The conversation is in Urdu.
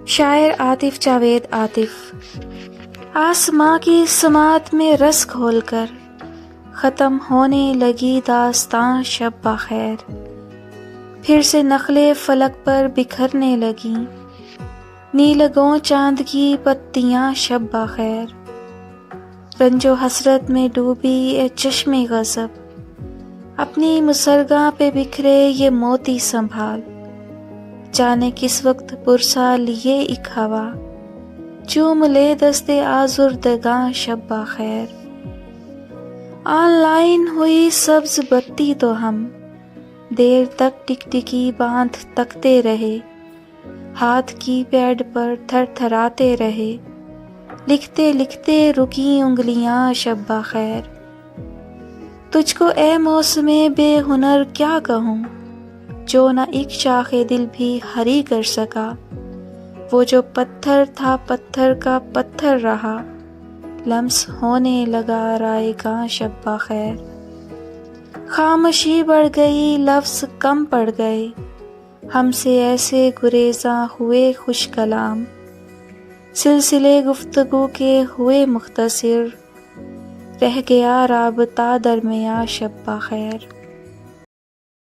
شاعر عاطف جاوید عاطف۔ آسماں کی سماعت میں رس کھول کر ختم ہونے لگی داستاں شب بخیر، پھر سے نخلے فلک پر بکھرنے لگیں، نیلگوں چاند کی پتیاں شب بخیر۔ رنج و حسرت میں ڈوبی اے چشم غضب، اپنی مسرگاں پہ بکھرے یہ موتی سنبھال، جانے کس وقت پرسا لیے ایک ہوا، چوم لے دست آزردگاں شب بخیر۔ آن لائن ہوئی سبز بتی تو ہم دیر تک ٹکٹکی باندھ تکتے رہے، ہاتھ کی پیڈ پر تھر تھراتے رہے، لکھتے لکھتے رکیں انگلیاں شب بخیر۔ تجھ کو اے موسم بے ہنر کیا کہوں، جو نہ ایک شاخ دل بھی ہری کر سکا، وہ جو پتھر تھا پتھر کا پتھر رہا، لمس ہونے لگا رائے گاں شب بخیر۔ خاموشی بڑھ گئی، لفظ کم پڑ گئے، ہم سے ایسے گریزاں ہوئے خوش کلام، سلسلے گفتگو کے ہوئے مختصر، رہ گیا رابطہ درمیاں شب بخیر۔